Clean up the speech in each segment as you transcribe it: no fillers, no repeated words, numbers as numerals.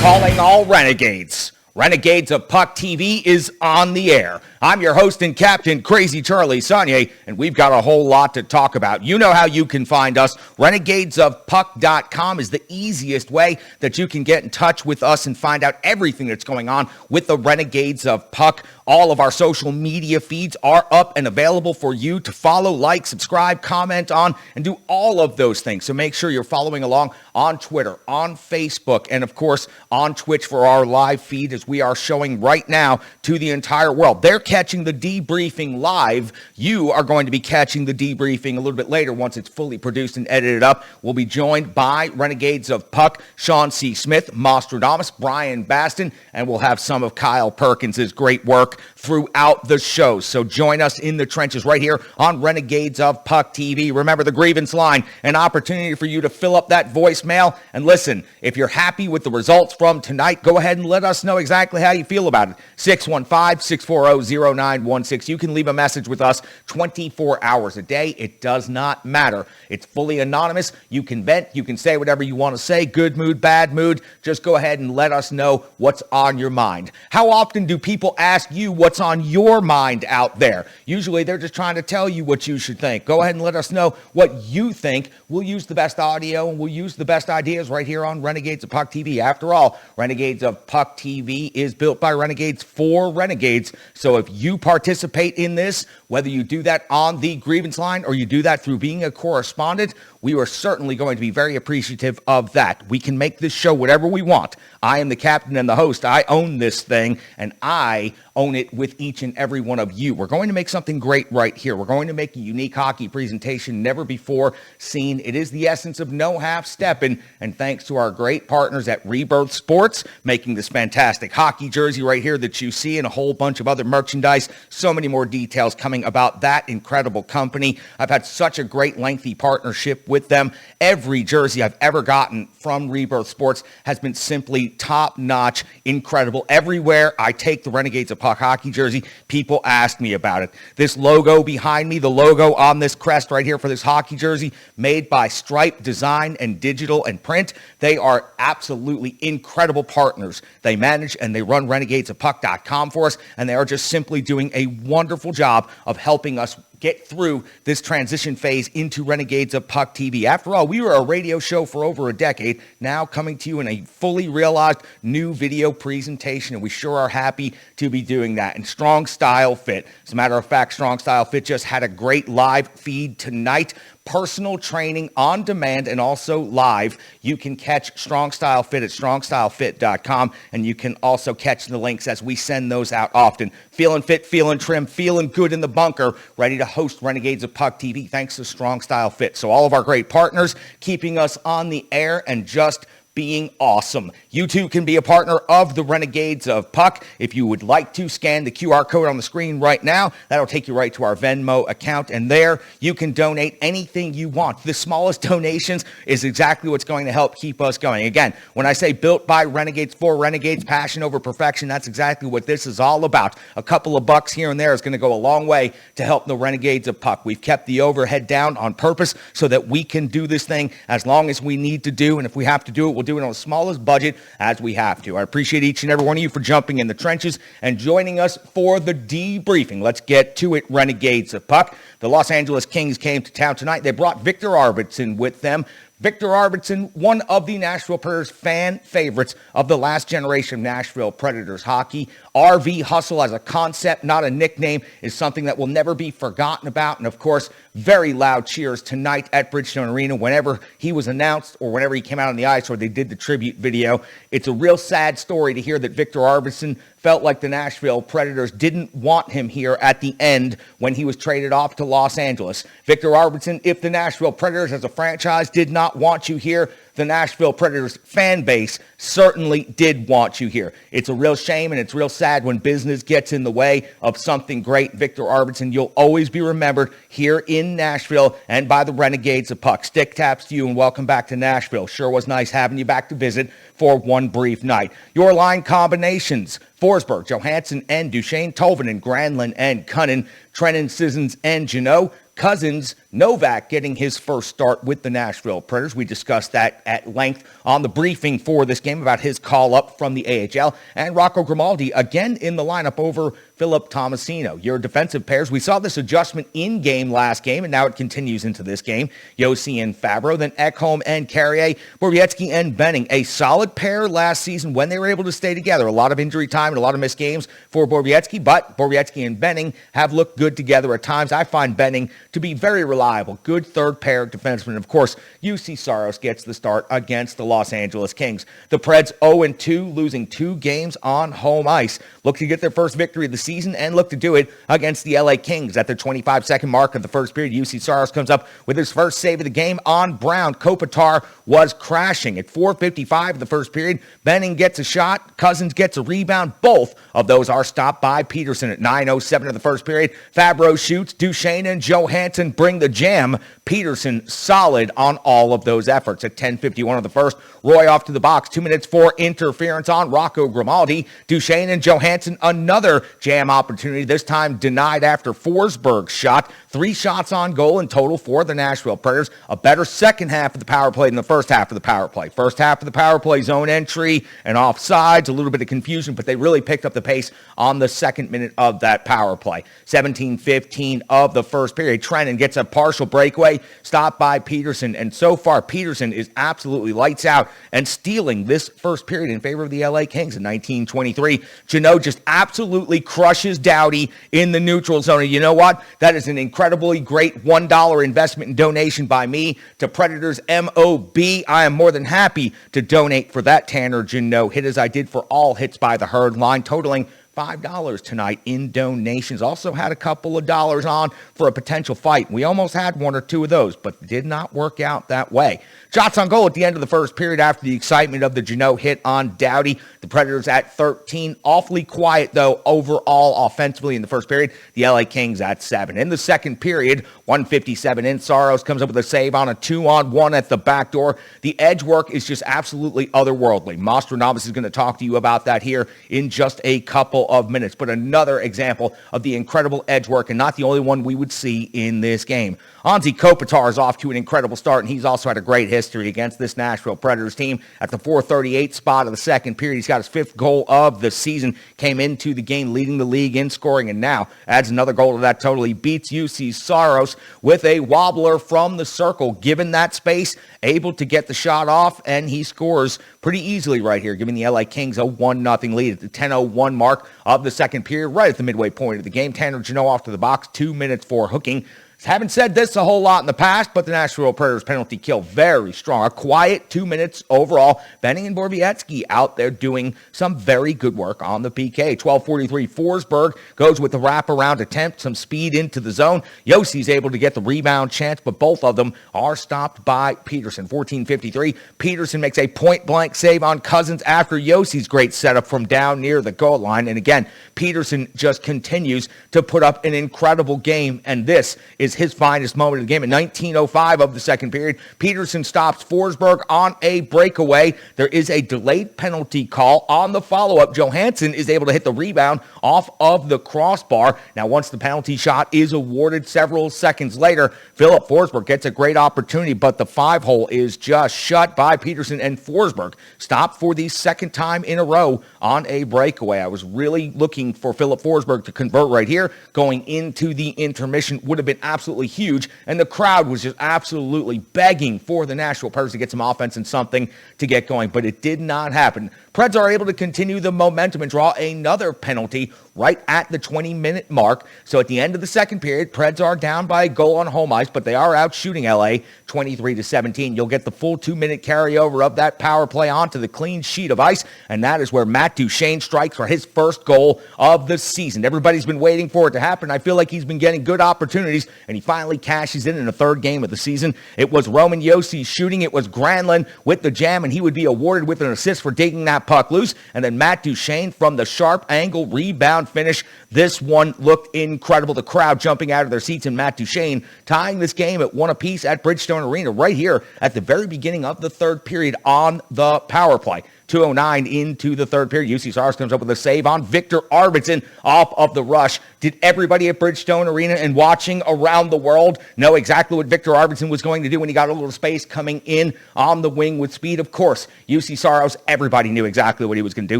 Calling all Renegades. Renegades of Puck TV is on the air. I'm your host and captain, Crazy Charlie Saunier, and we've got a whole lot to talk about. You know how you can find us. RenegadesOfPuck.com is the easiest way that you can get in touch with us and find out everything that's going on with the Renegades of Puck. All of our social media feeds are up and available for you to follow, like, subscribe, comment on, and do all of those things. So make sure you're following along on Twitter, on Facebook, and of course on Twitch for our live feed as we are showing right now to the entire world. They're catching the debriefing live. You are going to be catching the debriefing a little bit later once it's fully produced and edited up. We'll be joined by Renegades of Puck, Sean C. Smith, Mostradamus, Brian Baston, and we'll have some of Kyle Perkins' great work throughout the show. So join us in the trenches right here on Renegades of Puck TV. Remember the grievance line, an opportunity for you to fill up that voicemail. And listen, if you're happy with the results from tonight, go ahead and let us know exactly how you feel about it. 615-640-0916. You can leave a message with us 24 hours a day. It does not matter. It's fully anonymous. You can vent. You can say whatever you want to say. Good mood, bad mood. Just go ahead and let us know what's on your mind. How often do people ask you what's on your mind out there? Usually they're just trying to tell you what you should think. Go ahead and let us know what you think. We'll use the best audio and we'll use the best ideas right here on Renegades of Puck TV. After all, Renegades of Puck TV is built by Renegades for Renegades. So if you participate in this, whether you do that on the grievance line or you do that through being a correspondent, we are certainly going to be very appreciative of that. We can make this show whatever we want. I am the captain and the host. I own this thing, and I own it with each and every one of you. We're going to make something great right here. We're going to make a unique hockey presentation never before seen. It is the essence of no half-stepping, and thanks to our great partners at Rebirth Sports, making this fantastic hockey jersey right here that you see and a whole bunch of other merchandise. So many more details coming about that incredible company. I've had such a great lengthy partnership with them. Every jersey I've ever gotten from Rebirth Sports has been simply top-notch, incredible. Everywhere I take the Renegades of Puck hockey jersey, people ask me about it. This logo behind me, the logo on this crest right here for this hockey jersey, made by Stripe Design and Digital and Print. They are absolutely incredible partners. They manage and they run RenegadesOfPuck.com for us, and they are just simply doing a wonderful job of helping us get through this transition phase into Renegades of Puck TV. After all, we were a radio show for over a decade, now coming to you in a fully realized new video presentation, and we sure are happy to be doing that. And Strong Style Fit. As a matter of fact, Strong Style Fit just had a great live feed tonight. Personal training on demand and also live. You can catch Strong Style Fit at strongstylefit.com, and you can also catch the links as we send those out often. Feeling fit, feeling trim, feeling good in the bunker, ready to host Renegades of Puck TV thanks to Strong Style Fit. So all of our great partners keeping us on the air and just being awesome. You too can be a partner of the Renegades of Puck. If you would like to, scan the QR code on the screen right now. That'll take you right to our Venmo account, and there you can donate anything you want. The smallest donations is exactly what's going to help keep us going. Again, when I say built by Renegades for Renegades, passion over perfection, that's exactly what this is all about. A couple of bucks here and there is going to go a long way to help the Renegades of Puck. We've kept the overhead down on purpose so that we can do this thing as long as we need to do, and if we have to do it, we'll do it on the smallest budget as we have to. I appreciate each and every one of you for jumping in the trenches and joining us for the debriefing. Let's get to it, Renegades of Puck. The Los Angeles Kings came to town tonight. They brought Victor Arvidsson with them. Victor Arvidsson, one of the Nashville Predators fan favorites of the last generation of Nashville Predators hockey. RV Hustle as a concept, not a nickname, is something that will never be forgotten about. And of course, very loud cheers tonight at Bridgestone Arena whenever he was announced or whenever he came out on the ice or they did the tribute video. It's a real sad story to hear that Victor Arvidsson felt like the Nashville Predators didn't want him here at the end when he was traded off to Los Angeles. Victor Arvidsson, if the Nashville Predators as a franchise did not want you here, the Nashville Predators fan base certainly did want you here. It's a real shame and it's real sad when business gets in the way of something great. Victor Arvidsson, you'll always be remembered here in Nashville and by the Renegades of Puck. Stick taps to you and welcome back to Nashville. Sure was nice having you back to visit for one brief night. Your line combinations: Forsberg, Johansson, and Duchesne, Tolvanen, Granlund, and Cunnin, Trennan, Sissons, and Janot, Cousins, Novak getting his first start with the Nashville Predators. We discussed that at length on the briefing for this game about his call up from the AHL. And Rocco Grimaldi again in the lineup over Philip Tomasino. Your defensive pairs, we saw this adjustment in game last game, and now it continues into this game. Josi and Fabro, then Ekholm and Carrier, Borowiecki and Benning. A solid pair last season when they were able to stay together. A lot of injury time and a lot of missed games for Borowiecki, but Borowiecki and Benning have looked good together at times. I find Benning to be very reliable. Good third pair defenseman. Of course, UC Saros gets the start against the Los Angeles Kings. The Preds 0-2, losing 2 games on home ice. Look to get their first victory of the season and look to do it against the LA Kings. At the 25-second mark of the first period, UC Saros comes up with his first save of the game on Brown. Kopitar was crashing at 4:55 of the first period. Benning gets a shot. Cousins gets a rebound. Both of those are stopped by Peterson at 9:07 of the first period. Fabro shoots. Duchesne and Johansson bring the jam. Peterson solid on all of those efforts. At 10:51 of the first, Roy off to the box. 2 minutes for interference on Rocco Grimaldi. Duchesne and Johansson, another jam opportunity, this time denied after Forsberg's shot. 3 shots on goal in total for the Nashville Predators. A better second half of the power play than the first half of the power play. First half of the power play, zone entry and offsides, a little bit of confusion, but they really picked up the pace on the second minute of that power play. 17:15 of the first period. Trennan gets a partial breakaway, stopped by Peterson, and so far Peterson is absolutely lights out and stealing this first period in favor of the LA Kings in 1923. Jeannot just absolutely crushes Doughty in the neutral zone. And you know what? That is an incredibly great $1 investment and donation by me to Predators MOB. I am more than happy to donate for that Tanner Jeannot hit, as I did for all hits by the Herd line, totaling $5 tonight in donations. Also had a couple of dollars on for a potential fight. We almost had 1 or 2 of those, but did not work out that way. Shots on goal at the end of the first period after the excitement of the Jeannot hit on Doughty. The Predators at 13. Awfully quiet, though, overall offensively in the first period. The LA Kings at 7. In the second period, 1:57 in, Saros comes up with a save on a 2-on-1 at the back door. The edge work is just absolutely otherworldly. Mostronovis is going to talk to you about that here in just a couple of minutes. But another example of the incredible edge work, and not the only one we would see in this game. Anze Kopitar is off to an incredible start, and he's also had a great history against this Nashville Predators team. At the 4:38 spot of the second period, he's got his 5th goal of the season, came into the game leading the league in scoring, and now adds another goal to that total. He beats UC Saros with a wobbler from the circle, given that space, able to get the shot off, and he scores pretty easily right here, giving the LA Kings a 1-0 lead at the 10:01 mark of the second period, right at the midway point of the game. Tanner Jeannot off to the box, 2 minutes for hooking. Haven't said this a whole lot in the past, but the Nashville Predators penalty kill very strong. A quiet 2 minutes overall. Benning and Borowiecki out there doing some very good work on the PK. 12:43, Forsberg goes with the wraparound attempt, some speed into the zone. Josi's able to get the rebound chance, but both of them are stopped by Peterson. 14:53, Peterson makes a point-blank save on Cousins after Josi's great setup from down near the goal line. And again, Peterson just continues to put up an incredible game, and this is his finest moment of the game. At 19:05 of the second period, Peterson stops Forsberg on a breakaway. There is a delayed penalty call on the follow-up. Johansson is able to hit the rebound off of the crossbar. Now, once the penalty shot is awarded several seconds later, Philip Forsberg gets a great opportunity, but the 5-hole is just shut by Peterson, and Forsberg stopped for the second time in a row on a breakaway. I was really looking for Philip Forsberg to convert right here. Going into the intermission would have been absolutely huge, and the crowd was just absolutely begging for the Nashville Predators to get some offense and something to get going, but it did not happen. Preds are able to continue the momentum and draw another penalty right at the 20-minute mark. So at the end of the second period, Preds are down by a goal on home ice, but they are out shooting LA 23-17. You'll get the full 2-minute carryover of that power play onto the clean sheet of ice, and that is where Matt Duchesne strikes for his first goal of the season. Everybody's been waiting for it to happen. I feel like he's been getting good opportunities, and he finally cashes in the third game of the season. It was Roman Josi shooting. It was Granlund with the jam, and he would be awarded with an assist for digging that puck loose. And then Matt Duchesne from the sharp angle rebound finish. This one looked incredible. The crowd jumping out of their seats, and Matt Duchesne tying this game at 1 apiece at Bridgestone Arena right here at the very beginning of the third period on the power play. 2:09 into the third period. UC Saros comes up with a save on Victor Arvidsson off of the rush. Did everybody at Bridgestone Arena and watching around the world know exactly what Victor Arvidsson was going to do when he got a little space coming in on the wing with speed? Of course, UC Saros, everybody knew exactly what he was going to do.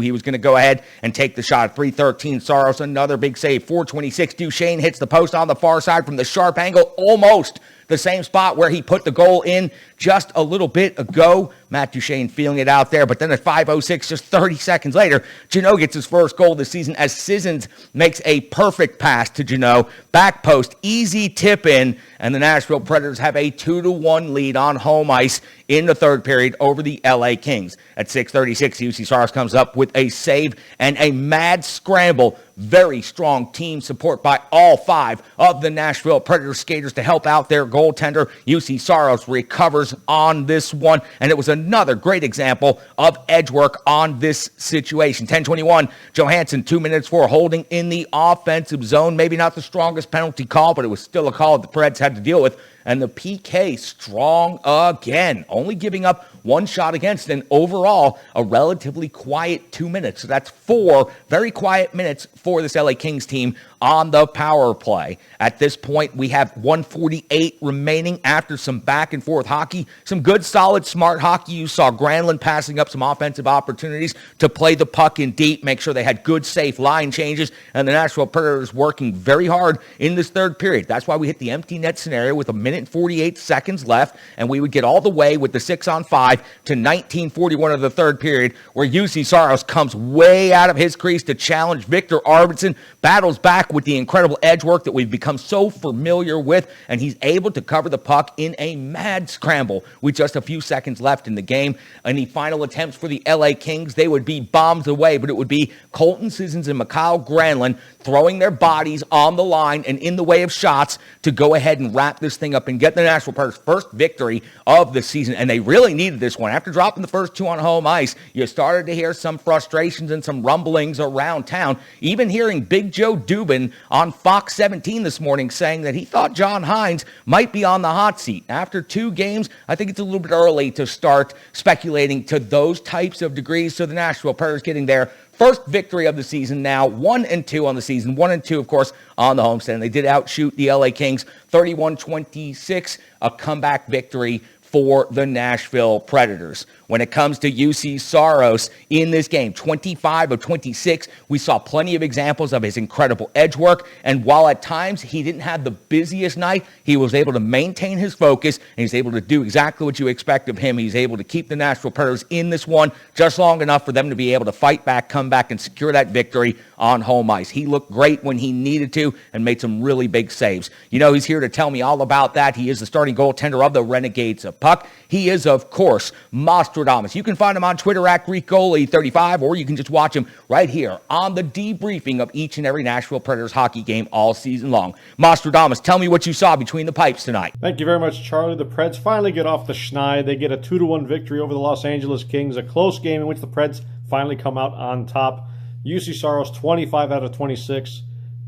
He was going to go ahead and take the shot. 3:13, Saros, another big save. 4:26, Duchesne hits the post on the far side from the sharp angle, almost the same spot where he put the goal in just a little bit ago. Matt Duchesne feeling it out there. But then at 5:06, just 30 seconds later, Jeannot gets his first goal this season as Sissons makes a perfect pass to Jeannot. Back post, easy tip in, and the Nashville Predators have a 2-1 lead on home ice in the third period over the LA Kings. At 6:36, UC Saros comes up with a save and a mad scramble. Very strong team support by all 5 of the Nashville Predators skaters to help out their goaltender. UC Saros recovers on this one, and it was another great example of edge work on this situation. 10:21, Johansson, 2 minutes for holding in the offensive zone. Maybe not the strongest penalty call, but it was still a call that the Preds had to deal with. And the PK strong again, only giving up 1 shot against, and overall a relatively quiet 2 minutes. So that's 4 very quiet minutes for this LA Kings team on the power play. At this point, we have 1:48 remaining after some back and forth hockey, some good, solid, smart hockey. You saw Granlund passing up some offensive opportunities to play the puck in deep, make sure they had good, safe line changes, and the Nashville Predators working very hard in this third period. That's why we hit the empty net scenario with 1 minute and 48 seconds left, and we would get all the way with the 6-on-5 to 19:41 of the third period, where UC Saros comes way out of his crease to challenge Victor Arvidsson, battles back with the incredible edge work that we've become so familiar with, and he's able to cover the puck in a mad scramble with just a few seconds left in the game. Any final attempts for the LA Kings, they would be bombs away, but it would be Colton Sissons and Mikhail Granlund throwing their bodies on the line and in the way of shots to go ahead and wrap this thing up and get the Nashville Predators' first victory of the season. And they really needed this one. After dropping the first 2 on home ice, you started to hear some frustrations and some rumblings around town. Even hearing Big Joe Dubin on Fox 17 this morning saying that he thought John Hines might be on the hot seat. After 2 games, I think it's a little bit early to start speculating to those types of degrees. So the Nashville Predators getting their first victory of the season now, 1-2 on the season, 1-2, of course, on the homestand. They did outshoot the LA Kings 31-26, a comeback victory for the Nashville Predators. When it comes to UC Saros in this game, 25 of 26, we saw plenty of examples of his incredible edge work, and while at times he didn't have the busiest night, he was able to maintain his focus, and he's able to do exactly what you expect of him. He's able to keep the Nashville Predators in this one just long enough for them to be able to fight back, come back, and secure that victory on home ice. He looked great when he needed to and made some really big saves. You know, he's here to tell me all about that. He is the starting goaltender of the Renegades of Puck. He is, of course, Nostradamus. You can find him on Twitter at GreekGoalie35, or you can just watch him right here on the debriefing of each and every Nashville Predators hockey game all season long. Nostradamus, tell me what you saw between the pipes tonight. Thank you very much, Charlie. The Preds finally get off the schneid. They get a 2-1 victory over the Los Angeles Kings, a close game in which the Preds finally come out on top. UC Saros, 25 out of 26.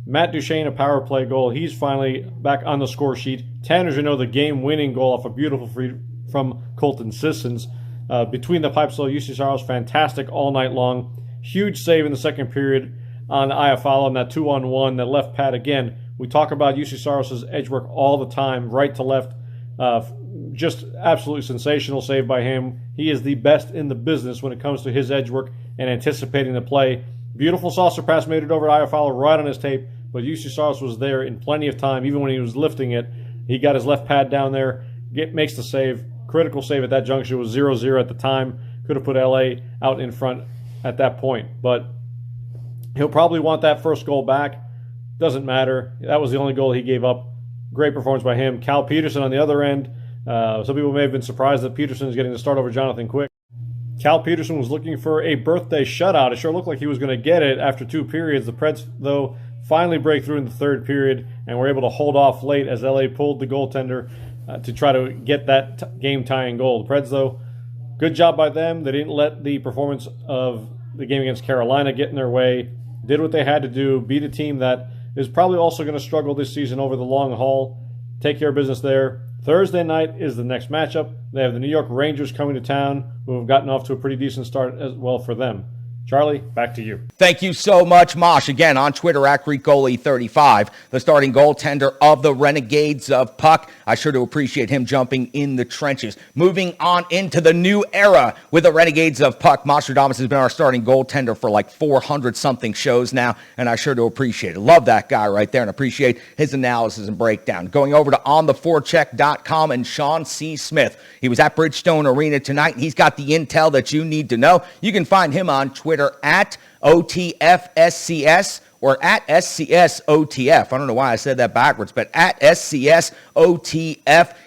Matt Duchesne, a power play goal. He's finally back on the score sheet. Tanner Jeannot, the game-winning goal off a beautiful free from Colton Sissons. Between the pipes, though, UC Saros, fantastic all night long. Huge save in the second period on Iafallo on that 2-on-1, that left pad again. We talk about UC Saros' edge work all the time, right to left. Just absolutely sensational save by him. He is the best in the business when it comes to his edge work and anticipating the play. Beautiful saucer pass made it over to Iafallo right on his tape, but UC Saros was there in plenty of time. Even when he was lifting it, he got his left pad down there, makes the save. Critical save at that juncture. Was 0-0 at the time. Could have put LA out in front at that point. But he'll probably want that first goal back. Doesn't matter. That was the only goal he gave up. Great performance by him. Cal Peterson on the other end. Some people may have been surprised that Peterson is getting the start over Jonathan Quick. Cal Peterson was looking for a birthday shutout. It sure looked like he was going to get it after 2 periods. The Preds, though, finally break through in the third period and were able to hold off late as LA pulled the goaltender to try to get that game-tying goal. The Preds, though, good job by them. They didn't let the performance of the game against Carolina get in their way. Did what they had to do, beat a team that is probably also going to struggle this season over the long haul. Take care of business there. Thursday night is the next matchup. They have the New York Rangers coming to town, who have gotten off to a pretty decent start as well for them. Charlie, back to you. Thank you so much, Mosh. Again, on Twitter, at GreekGoalie35, the starting goaltender of the Renegades of Puck. I sure do appreciate him jumping in the trenches. Moving on into the new era with the Renegades of Puck. Mostradamus has been our starting goaltender for like 400-something shows now, and I sure do appreciate it. Love that guy right there and appreciate his analysis and breakdown. Going over to ontheforecheck.com and Sean C. Smith. He was at Bridgestone Arena tonight, and he's got the intel that you need to know. You can find him on Twitter at OTFSCS or at SCSOTF. I don't know why I said that backwards, but at SCSOTF.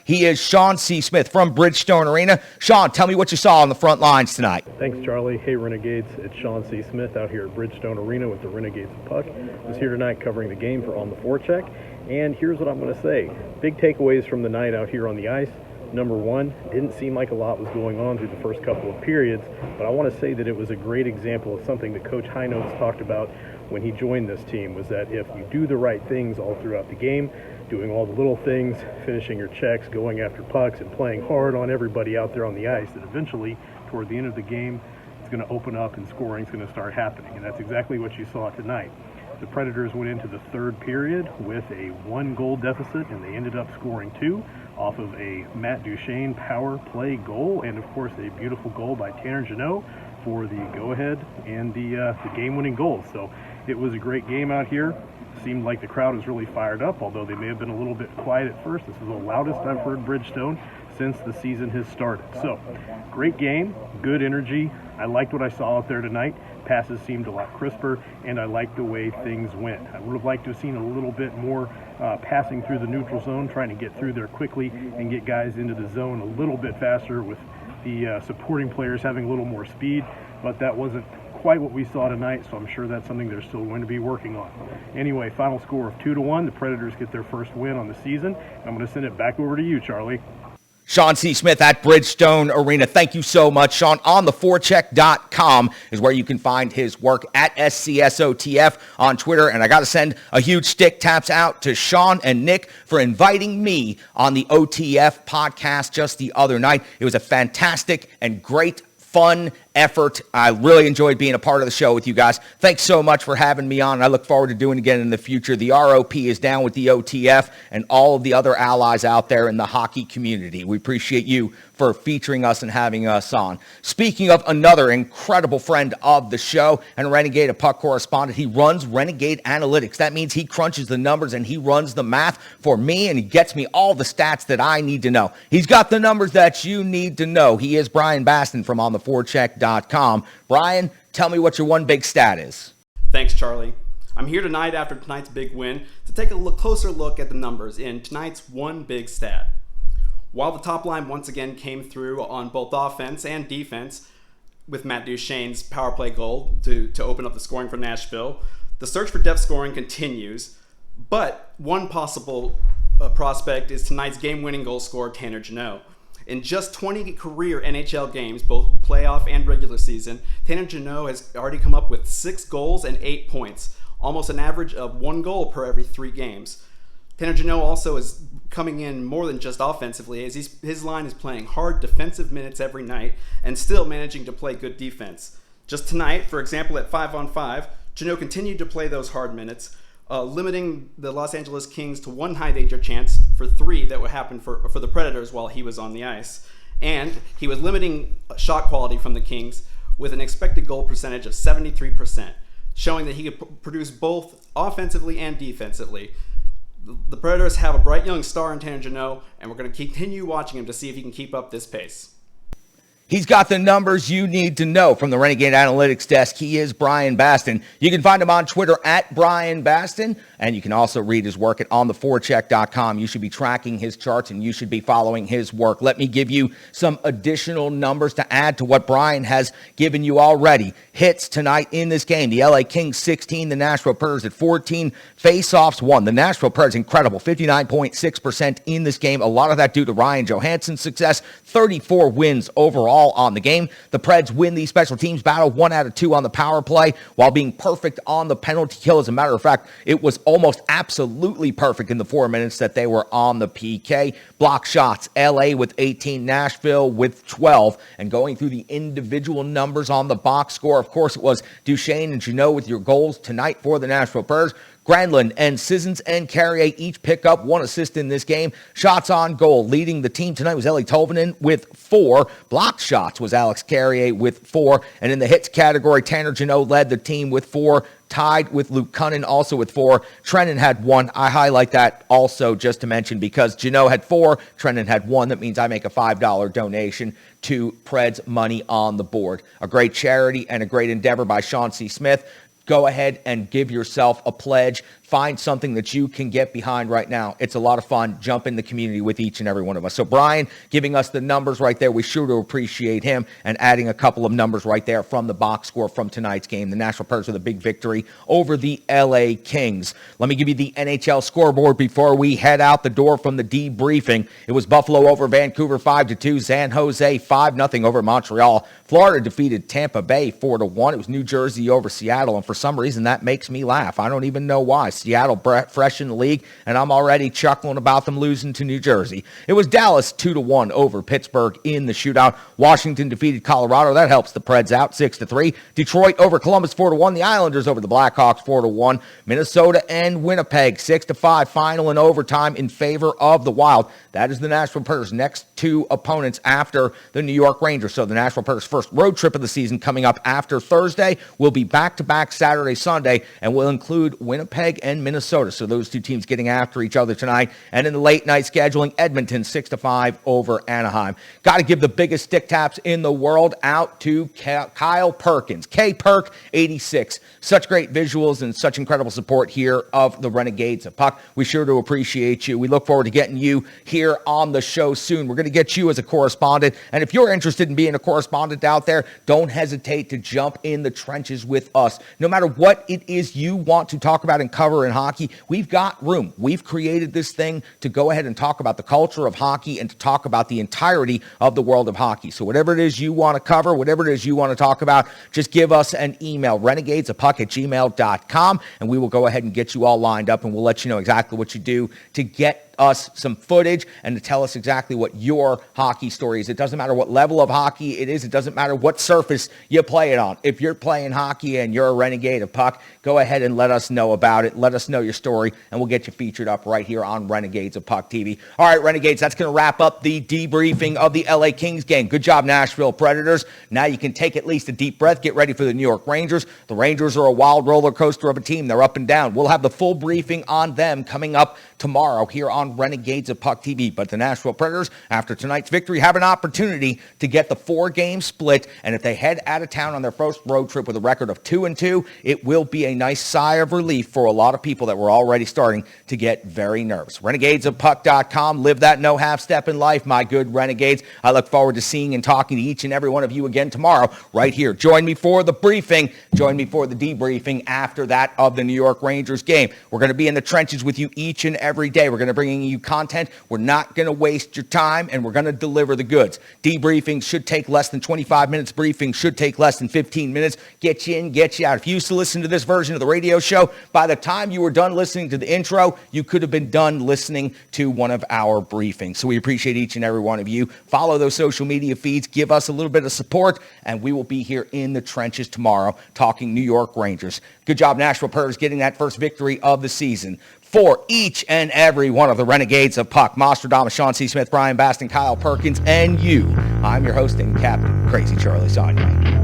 He is Sean C. Smith from Bridgestone Arena. Sean, tell me what you saw on the front lines tonight. Thanks, Charlie. Hey, Renegades. It's Sean C. Smith out here at Bridgestone Arena with the Renegades of Puck. I was here tonight covering the game for On the Forecheck, and here's what I'm going to say. Big takeaways from the night out here on the ice. Number one, didn't seem like a lot was going on through the first couple of periods, but I want to say that it was a great example of something that Coach Highnotes talked about when he joined this team, was that if you do the right things all throughout the game, doing all the little things, finishing your checks, going after pucks, and playing hard on everybody out there on the ice, that eventually, toward the end of the game, it's going to open up and scoring's going to start happening, and that's exactly what you saw tonight. The Predators went into the third period with a 1-goal deficit, and they ended up scoring 2 off of a Matt Duchene power play goal, and of course a beautiful goal by Tanner Jeannot for the go-ahead and the game-winning goal. So it was a great game out here. Seemed like the crowd was really fired up, although they may have been a little bit quiet at first. This is the loudest I've heard Bridgestone since the season has started. So, great game, good energy. I liked what I saw out there tonight. Passes seemed a lot crisper, and I liked the way things went. I would have liked to have seen a little bit more passing through the neutral zone, trying to get through there quickly and get guys into the zone a little bit faster, with the supporting players having a little more speed, but that wasn't quite what we saw tonight, so I'm sure that's something they're still going to be working on. Anyway, final score of 2-1. The Predators get their first win on the season. I'm going to send it back over to you, Charlie. Sean C. Smith at Bridgestone Arena. Thank you so much, Sean. OnTheForecheck.com is where you can find his work at SCSOTF on Twitter. And I got to send a huge stick taps out to Sean and Nick for inviting me on the OTF podcast just the other night. It was a fantastic and great fun effort. I really enjoyed being a part of the show with you guys. Thanks so much for having me on, and I look forward to doing it again in the future. The ROP is down with the OTF and all of the other allies out there in the hockey community. We appreciate you for featuring us and having us on. Speaking of another incredible friend of the show and Renegade, a Puck correspondent, he runs Renegade Analytics. That means he crunches the numbers and he runs the math for me, and he gets me all the stats that I need to know. He's got the numbers that you need to know. He is Brian Baston from OnTheForecheck.com. Brian, tell me what your one big stat is. Thanks, Charlie. I'm here tonight after tonight's big win to take a closer look at the numbers in tonight's one big stat. While the top line once again came through on both offense and defense with Matt Duchene's power play goal to open up the scoring for Nashville, the search for depth scoring continues, but one possible prospect is tonight's game-winning goal scorer, Tanner Jeannot. In just 20 career NHL games, both playoff and regular season, Tanner Jeannot has already come up with 6 goals and 8 points, almost an average of 1 goal per every 3 games. Tanner Jeannot also is coming in more than just offensively, as his line is playing hard defensive minutes every night and still managing to play good defense. Just tonight, for example, at 5-on-5, Jeannot continued to play those hard minutes, limiting the Los Angeles Kings to 1 high danger chance for 3 that would happen for the Predators while he was on the ice. And he was limiting shot quality from the Kings with an expected goal percentage of 73%, showing that he could produce both offensively and defensively. The Predators have a bright young star in Tanner Jeannot, and we're going to continue watching him to see if he can keep up this pace. He's got the numbers you need to know from the Renegade Analytics desk. He is Brian Baston. You can find him on Twitter at Brian Baston, and you can also read his work at ontheforecheck.com. You should be tracking his charts, and you should be following his work. Let me give you some additional numbers to add to what Brian has given you already. Hits tonight in this game. The LA Kings 16, the Nashville Predators at 14. Face-offs 1. The Nashville Predators, incredible, 59.6% in this game. A lot of that due to Ryan Johansson's success. 34 wins overall all on the game. The Preds win the special teams battle, 1 out of 2 on the power play, while being perfect on the penalty kill. As a matter of fact, it was almost absolutely perfect in the 4 minutes that they were on the PK. Block shots, LA with 18, Nashville with 12. And going through the individual numbers on the box score, of course, it was Duchesne and Jeannot with your goals tonight for the Nashville Predators. Granlund and Sissons and Carrier each pick up 1 assist in this game. Shots on goal. Leading the team tonight was Eli Tolvanen with 4. Block shots was Alex Carrier with 4. And in the hits category, Tanner Jeannot led the team with 4. Tied with Luke Cunnin also with 4. Trennan had 1. I highlight that also just to mention because Jeannot had 4, Trennan had 1. That means I make a $5 donation to Preds Money on the Board. A great charity and a great endeavor by Sean C. Smith. Go ahead and give yourself a pledge. Find something that you can get behind right now. It's a lot of fun. Jump in the community with each and every one of us. So Brian giving us the numbers right there. We sure do appreciate him and adding a couple of numbers right there from the box score from tonight's game. The Nashville Predators with a big victory over the LA Kings. Let me give you the NHL scoreboard before we head out the door from the debriefing. It was Buffalo over Vancouver 5-2. San Jose 5-0 over Montreal. Florida defeated Tampa Bay 4-1. It was New Jersey over Seattle, and for some reason that makes me laugh. I don't even know why. Seattle fresh in the league, and I'm already chuckling about them losing to New Jersey. It was Dallas 2-1 over Pittsburgh in the shootout. Washington defeated Colorado. That helps the Preds out 6-3. Detroit over Columbus 4-1. The Islanders over the Blackhawks 4-1. Minnesota and Winnipeg 6-5. Final in overtime in favor of the Wild. That is the Nashville Predators' next 2 opponents after the New York Rangers. So the Nashville Predators' first road trip of the season coming up after Thursday will be back-to-back Saturday, Sunday, and will include Winnipeg and Minnesota. So those 2 teams getting after each other tonight. And in the late night scheduling, Edmonton 6-5 over Anaheim. Got to give the biggest stick taps in the world out to Kyle Perkins. K-Perk 86. Such great visuals and such incredible support here of the Renegades of Puck. We sure do appreciate you. We look forward to getting you here on the show soon. We're going to get you as a correspondent. And if you're interested in being a correspondent out there, don't hesitate to jump in the trenches with us. No matter what it is you want to talk about and cover in hockey, we've got room. We've created this thing to go ahead and talk about the culture of hockey and to talk about the entirety of the world of hockey. So whatever it is you want to cover, whatever it is you want to talk about, just give us an email, renegadesofpuck@gmail.com, and we will go ahead and get you all lined up, and we'll let you know exactly what you do to get us some footage and to tell us exactly what your hockey story is. It doesn't matter what level of hockey it is. It doesn't matter what surface you play it on. If you're playing hockey and you're a Renegade of Puck, go ahead and let us know about it. Let us know your story, and we'll get you featured up right here on Renegades of Puck TV. All right, Renegades, that's going to wrap up the debriefing of the LA Kings game. Good job, Nashville Predators. Now you can take at least a deep breath. Get ready for the New York Rangers. The Rangers are a wild roller coaster of a team. They're up and down. We'll have the full briefing on them coming up tomorrow here on Renegades of Puck TV. But the Nashville Predators, after tonight's victory, have an opportunity to get the 4-game split. And if they head out of town on their first road trip with a record of 2-2, it will be a nice sigh of relief for a lot of people that were already starting to get very nervous. RenegadesofPuck.com. Live that no half step in life, my good Renegades. I look forward to seeing and talking to each and every one of you again tomorrow right here. Join me for the briefing. Join me for the debriefing after that of the New York Rangers game. We're going to be in the trenches with you each and every day. We're going to bring you content. We're not going to waste your time, and we're going to deliver the goods. Debriefing should take less than 25 minutes. Briefing should take less than 15 minutes. Get you in, get you out. If you used to listen to this version of the radio show, by the time you were done listening to the intro, you could have been done listening to one of our briefings. So we appreciate each and every one of you. Follow those social media feeds. Give us a little bit of support, and we will be here in the trenches tomorrow talking New York Rangers. Good job, Nashville Predators, getting that first victory of the season. For each and every one of the Renegades of Puck, Nostradamus, Sean C. Smith, Brian Baston, Kyle Perkins, and you, I'm your host and captain, Crazy Charlie Saunier.